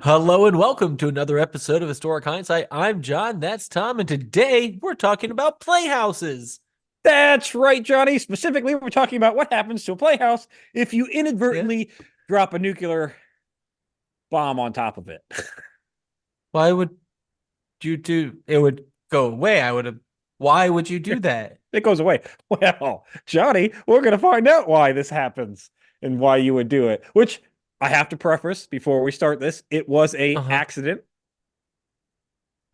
Hello and welcome to another episode of Historic Hindsight. I'm John, that's Tom, and today we're talking about playhouses. That's right, Johnny. Specifically, we're talking about what happens to a playhouse if you Yeah. inadvertently drop a nuclear bomb on top of it. Why would you do it would go away? I would have Why would you do that? It goes away. Well, Johnny, we're going to find out why this happens and why you would do it, which I have to preface before we start this. It was a Uh-huh. accident.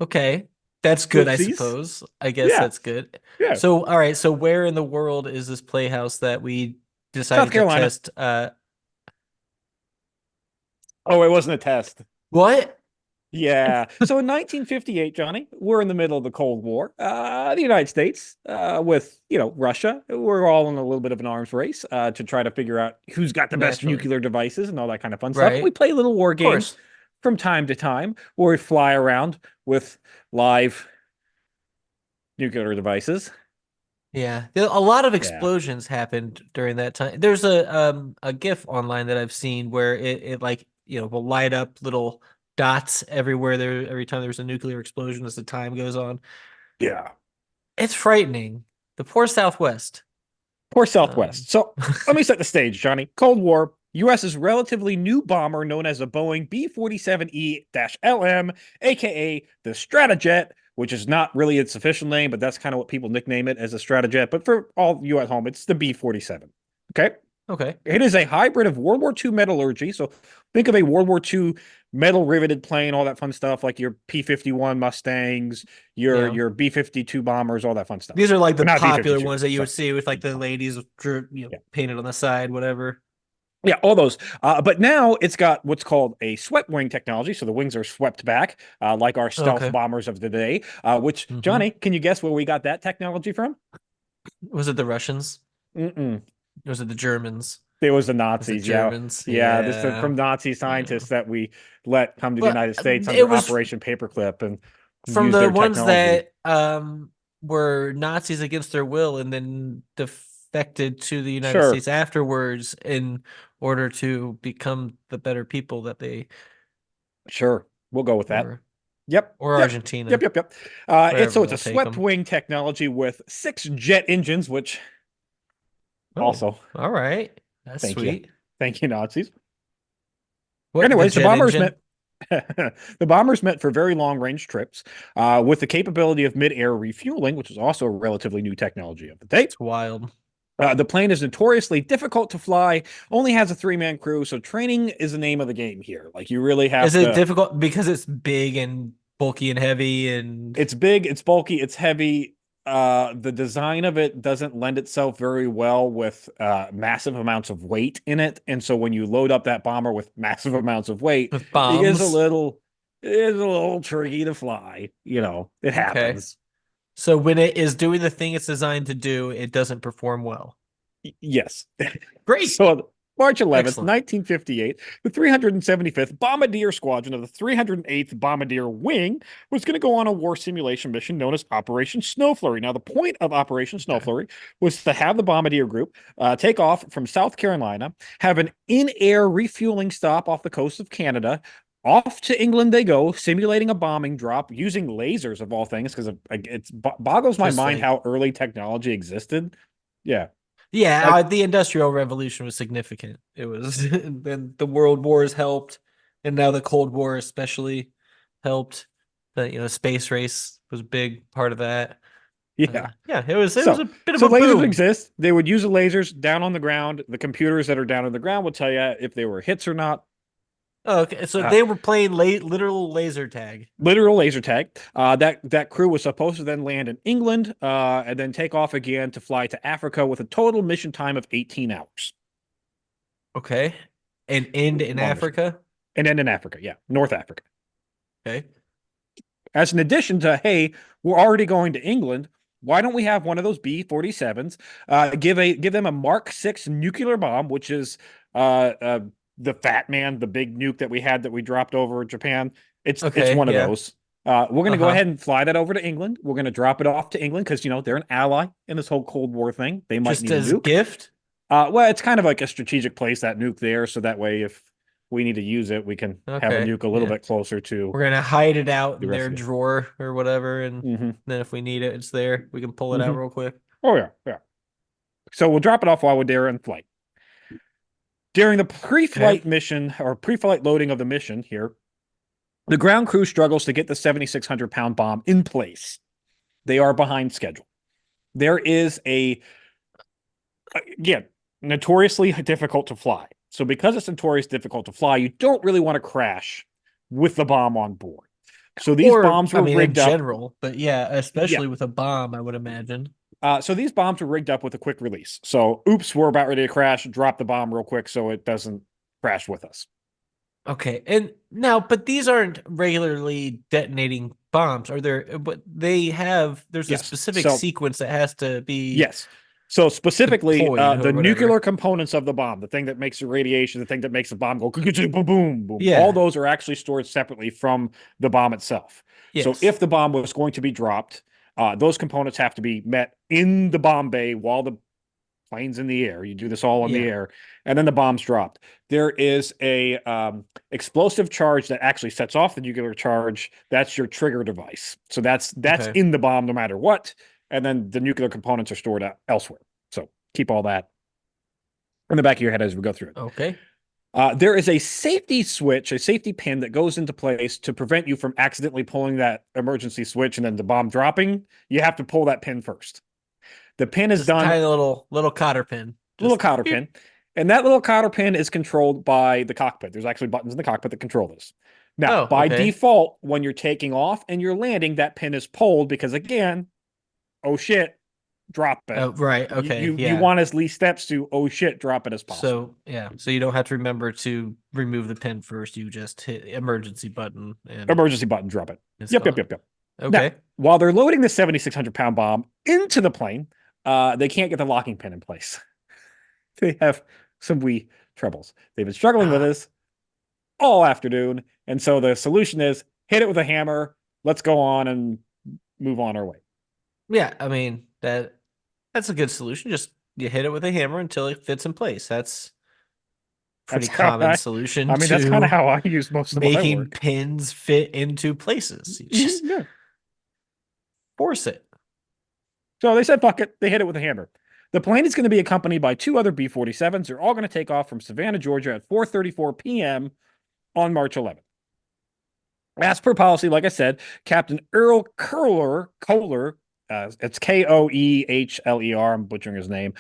Okay. That's good, I Whoopsies. suppose. I guess Yeah. that's good. Yeah. So, all right, so where in the world is this playhouse that we South decided to Carolina. test Oh, it wasn't a test. what? Yeah. So in 1958, Johnny, we're in the middle of the Cold War. The United States, with Russia, we're all in a little bit of an arms race to try to figure out who's got the best Naturally. nuclear devices and all that kind of fun stuff. Right? We Of play little war games course. from time to time where we fly around with live nuclear devices. Yeah, a lot of Yeah. explosions happened during that time. There's a GIF online that I've seen where it like will light up little dots everywhere there every time there's a nuclear explosion as the time goes on. Yeah. It's frightening. The poor Southwest. Poor Um, Southwest. So let me set the stage, Johnny. Cold War. US's relatively new bomber known as a Boeing B-47E-LM, aka the Stratojet, which is not really its official name, but that's kind of what people nickname it as a Stratojet. But for all you at home, it's the B-47. Okay. okay. It is a hybrid of World War II metallurgy. So think of a World War II metal riveted plane, all that fun stuff, like your P-51 Mustangs, your Yeah. your B-52 bombers, all that fun stuff. These are like the Or not popular B-52, ones that you would sorry. see with like the ladies Yeah. painted on the side, whatever. Yeah, all those. But now it's got what's called a swept wing technology. So the wings are swept back, like our stealth Okay. bombers of the day. Which, hmm Johnny, can you guess where we got that technology from? Was it the Russians? Mm-mm. Or was it the Germans? It was the Was it Nazis. Yeah. Germans? Yeah. This is Yeah. from Nazi Yeah. scientists that we let come to the Well, United States it under was Operation Paperclip and from use the their ones technology. that were Nazis against their will and then defected to the United Sure. States afterwards in order to become the better people that they Sure. We'll go with that. were, Yep. or Yep. Yep. Argentina, Yep. Yep. It's wherever a we'll take swept them. wing technology with 6 jet engines, which Oh, also all right. That's thank you. sweet. Thank you, Nazis. What, the Anyways, the jet bombers engine? meant the bombers meant for very long range trips, with the capability of mid-air refueling, which is also a relatively new technology of the day. It's wild. The plane is notoriously difficult to fly, only has a three-man crew, so training is the name of the game here. Like you really Is have it to. difficult because it's big and bulky and heavy and It's big, it's bulky, it's heavy. The design of it doesn't lend itself very well with massive amounts of weight in it, and so when you load up that bomber with massive amounts of weight, with it is a bombs? little, it is a little tricky to fly. It Okay. happens. So when it is doing the thing it's designed to do, it doesn't perform well. Yes. Great. So March 11th, Excellent. 1958, the 375th Bombardier Squadron of the 308th Bombardier Wing was going to go on a war simulation mission known as Operation Snow Flurry. Now, the point of Operation Snow Okay. Flurry was to have the Bombardier group take off from South Carolina, have an in-air refueling stop off the coast of Canada. Off to England they go, simulating a bombing drop using lasers of all things, because it boggles my Just mind like how early technology existed. Yeah, yeah, like the Industrial Revolution was significant. It was then the World Wars helped, and now the Cold War especially helped. The space race was a big part of that. yeah. Yeah, it was So, a bit of so a lasers boom. exist. They would use the lasers down on the ground. The computers that are down on the ground will tell you if they were hits or not. Oh, okay, so Uh, they were playing literal laser tag. Literal laser tag. That crew was supposed to then land in England, and then take off again to fly to Africa with a total mission time of 18 hours. Okay, and end in Long mission, Africa. and then in Africa, yeah, North Africa. Okay, As an addition to, hey, we're already going to England. Why don't we have one of those B-47s? Give them a Mark 6 nuclear bomb, which is the Fat Man, the big nuke that we had that we dropped over Japan. It's okay, one of yeah, those. We're going to go uh-huh. ahead and fly that over to England. We're going to drop it off to England because they're an ally in this whole Cold War thing. They might Just need a as nuke. gift. Well, it's kind of like a strategic place that nuke there, so that way if we need to use it, we can have a Okay. nuke a little Yeah. bit closer to We're gonna hide it out the in rest their of it. drawer or whatever, and Hmm. then if we need it, it's there. We can pull it out Hmm. real quick. Oh yeah, yeah. So we'll drop it off while we're in flight. During the Okay. pre-flight mission or pre-flight loading of the mission here, the ground crew struggles to get the 7,600-pound bomb in place. They are behind schedule. There is again, notoriously difficult to fly. So because it's notoriously difficult to fly, you don't really want to crash with the bomb on board. So these Or, bombs I were mean, in rigged up. general, but yeah, Yeah. especially with a bomb, I would imagine. So these bombs were rigged up with a quick release. So oops, we're about ready to crash. Drop the bomb real quick so it doesn't crash with us. Okay. And now, but these aren't regularly detonating bombs, are there? But there's a Yes. specific So sequence that has to be yes. So specifically, deployed or the nuclear whatever. components of the bomb, the thing that makes the radiation, the thing that makes the bomb go boom, boom, boom, all Yeah. those are actually stored separately from the bomb itself. So Yes. if the bomb was going to be dropped, those components have to be met in the bomb bay while the plane's in the air. You do this all in the Yeah. air, and then the bomb's dropped. There is a explosive charge that actually sets off the nuclear charge. That's your trigger device. So that's Okay. in the bomb no matter what. And then the nuclear components are stored elsewhere. So keep all that in the back of your head as we go through it. Okay. There is a safety switch, a safety pin that goes into place to prevent you from accidentally pulling that emergency switch and then the bomb dropping. You have to pull that pin first. The pin is Just a done tiny little cotter pin. little Just cotter beep. pin. And that little cotter pin is controlled by the cockpit. There's actually buttons in the cockpit that control this. Now, Oh, by okay. default, when you're taking off and you're landing, that pin is pulled because again, oh shit, drop it. Oh, right. Okay. You Yeah. want as least steps to oh shit, drop it as possible. So yeah, so you don't have to remember to remove the pin first. You just hit emergency button and Emergency button, drop it. it's Yep, yep, gone. yep, yep. Now, Okay. while they're loading the 7,600-pound bomb into the plane, they can't get the locking pin in place. They have some wee troubles. They've been struggling with Ah, this all afternoon. And so the solution is hit it with a hammer. Let's go on and move on our way. yeah. I mean that's a good solution. Just you hit it with a hammer until it fits in place. That's That's pretty how common solution that's kind of to how I use most of my making work. pins fit into places. You Mhm, just yeah. force it. So they said, fuck it. They hit it with a hammer. The plane is going to be accompanied by two other B-47s. They're all going to take off from Savannah, Georgia at 4:34 p.m. on March 11th. As per policy, like I said, Captain Earl Kohler, it's Koehler. I'm butchering his name.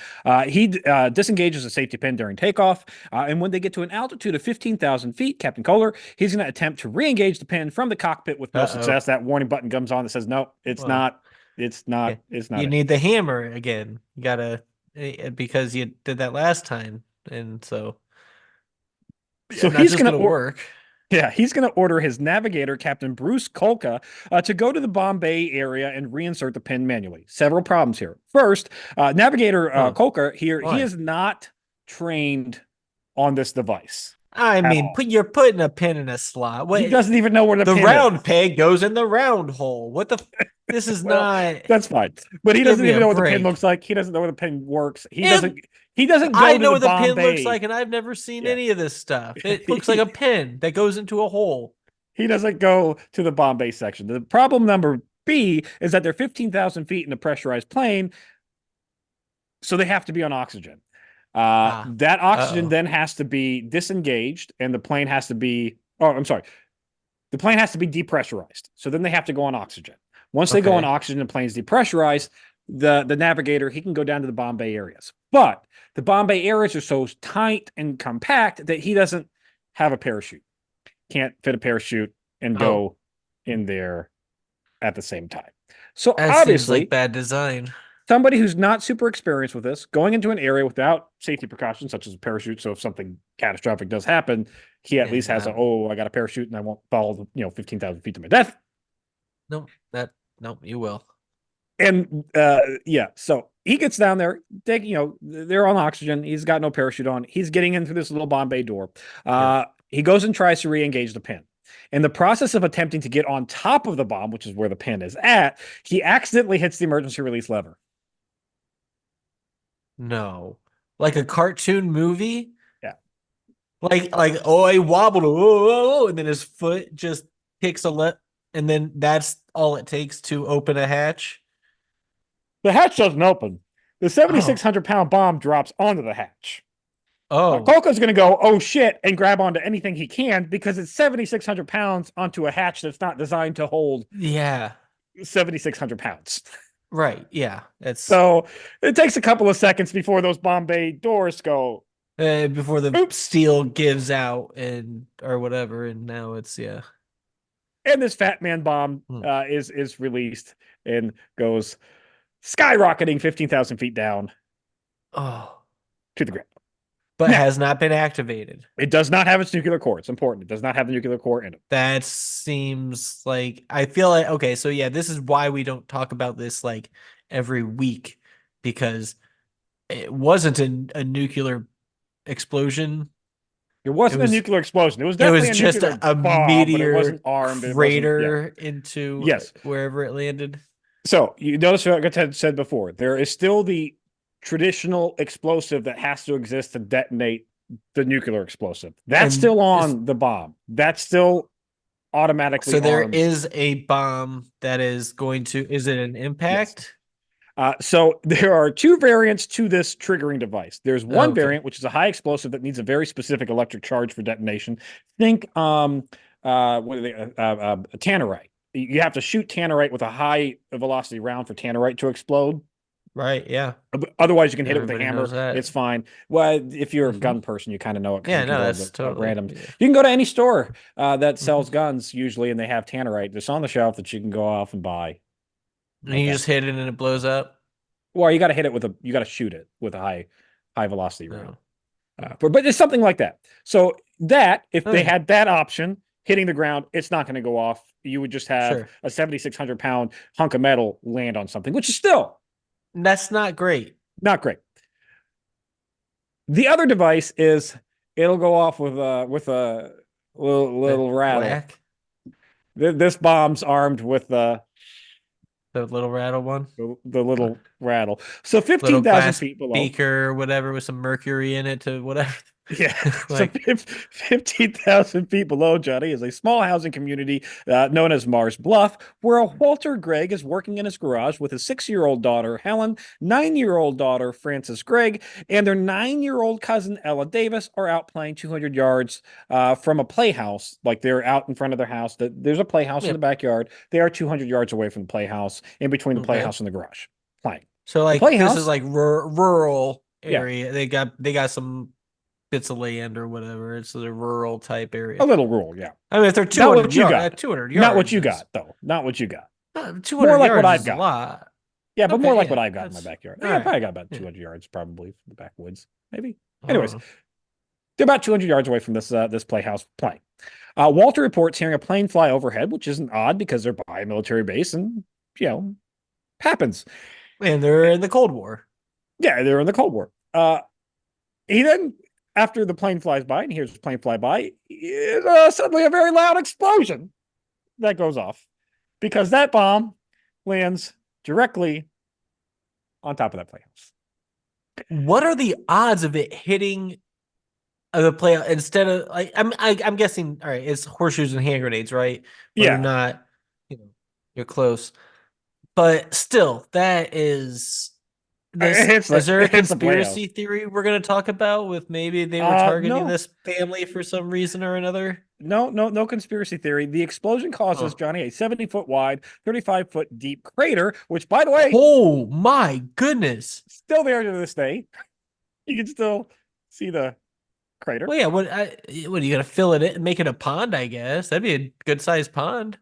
He disengages a safety pin during takeoff. And when they get to an altitude of 15,000 feet, Captain Kohler, he's going to attempt to re-engage the pin from the cockpit with no Uh-oh. success. That warning button comes on that says, no, it's Well, not. It's yeah. not. It's not You it. need the hammer again. You gotta because you did that last time, and so yeah, So not he's just going gonna to work. Yeah, he's going to order his navigator, Captain Bruce Kolka, to go to the Bombay area and reinsert the pin manually. Several problems here. First, navigator Huh. Kolka here, he Why? is not trained on this device I at mean, all. you're putting a pin in a slot. He What doesn't even know where the the pin is. round peg goes in the round hole. What the this is Well, not that's fine. But he give doesn't me even a know what the pin break. looks like. He doesn't know where the pin works. And He doesn't I go to know the what the pin looks Bombay. like, and I've never seen Yeah. any of this stuff. It looks like he, a pin that goes into a hole. he doesn't go to the Bombay section. The problem number B is that they're 15,000 feet in a pressurized plane, so they have to be on oxygen. Ah. That oxygen Uh-oh. then has to be disengaged, and the plane has to be. Oh, I'm sorry. The plane has to be depressurized. So then they have to go on oxygen. Once they go on Okay. oxygen, the plane's depressurized. The navigator he can go down to the Bombay areas, but the Bombay areas are so tight and compact that he doesn't have a parachute. Can't fit a parachute and Oh, go in there at the same time. So that seems like obviously, bad design. somebody who's not super experienced with this, going into an area without safety precautions such as a parachute, so if something catastrophic does happen, he at Yeah, least has I got a parachute and I won't fall 15,000 feet to my death. no, no, you will. And yeah, so he gets down there, they're on oxygen. He's got no parachute on. He's getting in through this little Bombay door. Yep. He goes and tries to re-engage the pin. In the process of attempting to get on top of the bomb, which is where the pin is at, he accidentally hits the emergency release lever. No. Like a cartoon movie? Yeah. like oh, he wobbled, oh, and then his foot just kicks a left, and then that's all it takes to open a hatch. The hatch doesn't open. The Oh, 7,600-pound bomb drops onto the hatch. oh, Coco's going to go, oh shit, and grab onto anything he can because it's 7,600 pounds onto a hatch that's not designed to hold yeah, 7,600 pounds. right, yeah. It's So it takes a couple of seconds before those Bombay doors go, before the oops. steel gives out and or whatever, and now it's yeah. And this Fat Man bomb Hmm. is released and goes skyrocketing 15,000 feet down Oh, to the ground. but Now, has not been activated. it does not have its nuclear core. It's important. It does not have the nuclear core in it. That seems like I feel like okay, so yeah, this is why we don't talk about this like every week because it wasn't a nuclear explosion. It It wasn't a was nuclear explosion. It was it was definitely a just nuclear a bomb, but it wasn't meteor armed. It wasn't, yeah. crater into Yes. wherever it landed. So you notice what I said before. There is still the traditional explosive that has to exist to detonate the nuclear explosive. That's And still on the bomb. That's still automatically so there armed. is a bomb that is going to, is it an Yes. impact? So there are two variants to this triggering device. There's one Okay. variant which is a high explosive that needs a very specific electric charge for detonation. Think what are they tannerite. You have to shoot tannerite with a high velocity round for tannerite to explode. Right. Yeah. Otherwise, you can hit it with a Everybody knows hammer. that. It's fine. Well, if you're a Hmm. gun person, you kind of know it because Yeah, you can no, go that's to totally, randoms. yeah. You can go to any store that sells Hmm. guns usually, and they have tannerite that's on the shelf that you can go off and buy. And you Okay. just hit it and it blows up. Or you got to hit it with you got to shoot it with a high velocity round. No. Oh. But it's something like that. So that if they Okay. had that option hitting the ground, it's not going to go off. You would just have Sure. a 7,600-pound hunk of metal land on something, which is still That's not great. not great. The other device is it'll go off with a The little rattle. whack, This bomb's armed with the little rattle one, the Uh, little rattle. So little 15,000 glass feet below. beaker, whatever, with some mercury in it to whatever. Yeah. So Like, 15,000 feet below Johnny is a small housing community known as Mars Bluff, where a Walter Gregg is working in his garage with his 6-year-old daughter, Helen, 9-year-old daughter, Frances Gregg, and their 9-year-old cousin, Ella Davis, are out playing 200 yards from a playhouse. Like they're out in front of their house. There's a playhouse in the yep. backyard. They are 200 yards away from the playhouse, in between the Okay. playhouse and the garage, playing. So The like this is playhouse, like rural yeah, area. They got some bits of land or whatever. It's a rural type a area. little rural, yeah. I mean, if they're Not 200 what you yard, got. 200 Not what yards you is got, though. Not what you got. More 200 like what yards I've is a got. lot. Yeah, but more Okay, like what yeah, I've got in my that's backyard. all Yeah, right. probably got about Yeah, 200 yards, probably from the backwoods, maybe. I don't Anyways, know. they're about 200 yards away from this playhouse playing. Walter reports hearing a plane fly overhead, which isn't odd because they're by a military base, and you know happens. And they're in the Cold War. Yeah, they're in the Cold War. He then, after the plane flies by and he hears the plane fly by, suddenly a very loud explosion that goes off because that bomb lands directly on top of that playhouse. What are the odds of it hitting the play instead of like I'm guessing all right, it's horseshoes and hand grenades, right? Where you're Yeah, not, you know, you're close. But still, that is this. Is there a it's a playhouse. conspiracy theory we're going to talk about with maybe they were targeting No, this family for some reason or another? no conspiracy theory. The explosion causes Huh. Johnny a 70-foot wide, 35-foot deep crater, which, by the way, Oh my goodness. still there to this day. You can still see the crater. Well, yeah, what are you gonna fill it in and make it a pond, I guess? That'd be a good sized pond.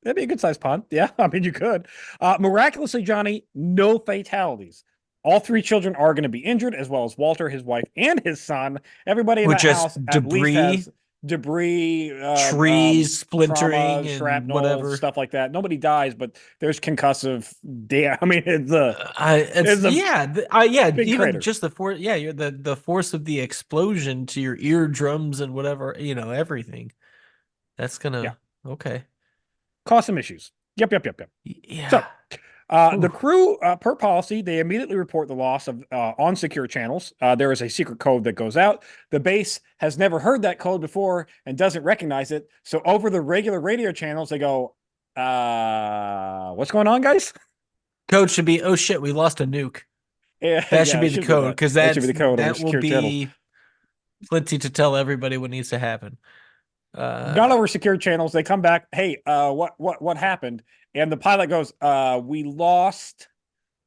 That'd be a good sized pond. Yeah, I mean, you could. Miraculously, Johnny, no fatalities. All three children are going to be injured, as well as Walter, his wife, and his son. Everybody in With that just house at least debris, has debris, trees trauma, splintering and shrapnel, whatever. stuff like that. Nobody dies, but there's concussive. I mean, It's it's a yeah, yeah. big Even crater. just the force, yeah, you're the force of the explosion to your eardrums and whatever, everything. That's Yeah, gonna okay. cause some issues. Yep. Yeah. So The Whew. crew, per policy, they immediately report the loss of on secure channels. There is a secret code that goes out. The base has never heard that code before and doesn't recognize it. So over the regular radio channels, they go, what's going on, guys? Code should be, oh shit, we lost a nuke. Yeah, That should yeah, it be the should be code that. because That should be the code over that will secure channels. be plenty to tell everybody what needs to happen. Not Uh, over secure channels. They come back. Hey, what happened? And the pilot goes, we lost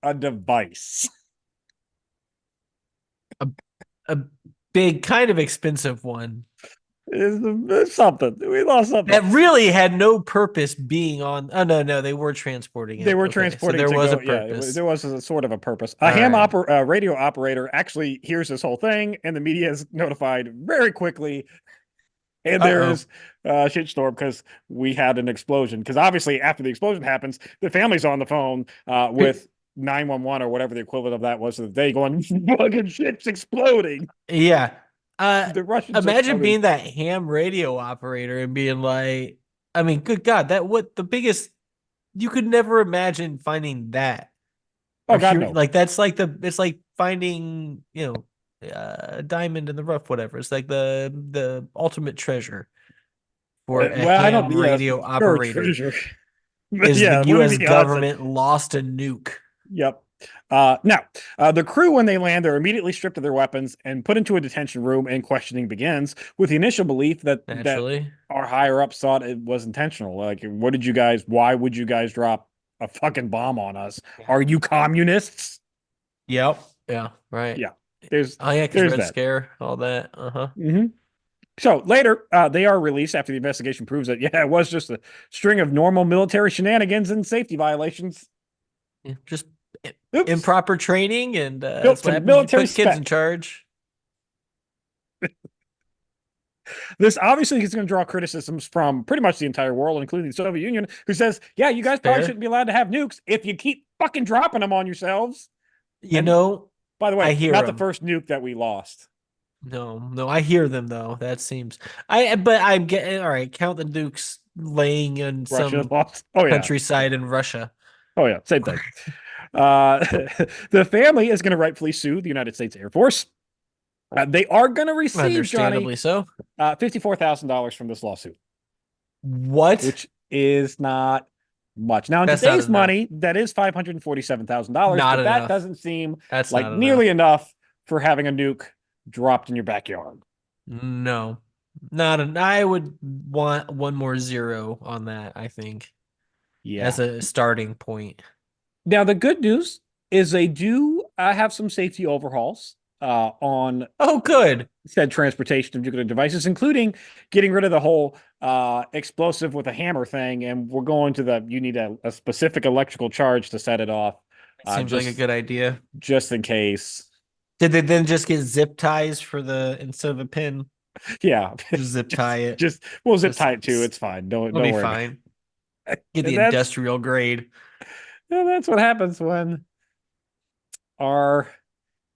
a device. a, a big, kind of expensive one It's something. We lost something. that really had no purpose being on. Oh no, no, they were transporting They it. were Okay, so transporting there to was a go. Yeah, purpose. there was a sort of a purpose. A All right. radio operator actually hears this whole thing, and the media is notified very quickly. And Uh there oh. is a shitstorm because we had an explosion. Because obviously, after the explosion happens, the family's on the phone with 911 or whatever the equivalent of that was of the day, going, "Fucking shit's exploding." Yeah. The Russians are Imagine coming. being that ham radio operator and being like, I mean, good God, that what the biggest you could never imagine finding that Oh or God, hear no. like that's like the it's like finding, a diamond in the rough, whatever. It's like the ultimate treasure for a Well, I don't. ham Yeah, radio sure, operator treasure. But is the yeah, US Louis Hudson. government lost a nuke. Yep. Now, the crew, when they land, they're immediately stripped of their weapons and put into a detention room, and questioning begins with the initial belief that Naturally. our higher ups thought it was intentional. Like, what did you guys? Why would you guys drop a fucking bomb on us? Yeah. Are you communists? Yep. Yeah. Right. Yeah, there's Oh yeah, because there's Red that. Scare, all that. Uh-huh. Hmm. So later, they are released after the investigation proves that yeah, it was just a string of normal military shenanigans and safety violations. Yeah, just Oops, improper training, and built that's to what happens when you military put kids in spec. charge. This obviously is going to draw criticisms from pretty much the entire world, including the Soviet Union, who says, yeah, you guys probably Fair. shouldn't be allowed to have nukes if you keep fucking dropping them on yourselves. You And know, by the I way, hear not the them. first nuke that we lost. No, no, I hear them though. That seems but I'm getting all right. Count the nukes laying in Russia some lost. Oh, yeah. countryside in Russia. Oh, yeah. Same thing. The family is going to rightfully sue the United States Air Force. They are going to receive, Johnny, Understandably so. $54,000 from this lawsuit, What? which is not much. Now, in That's not today's enough. money, that is $547,000, Not but that enough. doesn't seem That's like not nearly enough. enough for having a nuke dropped in your backyard. No. Not an I would want one more zero on that, I think, Yeah. as a starting point. Now, the good news is they do have some safety overhauls on Oh, good. said transportation of nuclear devices, including getting rid of the whole explosive with a hammer thing. And we're going to you need a specific electrical charge to set it off, Seems like a good idea. just in case. Did they then just get zip ties for the instead of a pin? Yeah, Just zip tie it. we'll zip Just tie it too. It's fine. it'll Don't be worry about fine. it. Get the And that's industrial grade. and that's what happens when our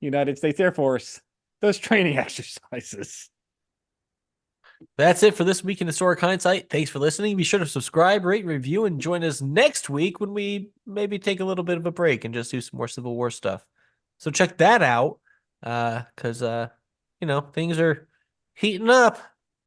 United States Air Force does training exercises. That's it for this week in Historic Hindsight. Thanks for listening. Be sure to subscribe, rate, review, and join us next week when we maybe take a little bit of a break and just do some more Civil War stuff. So check that out. Because things are heating up.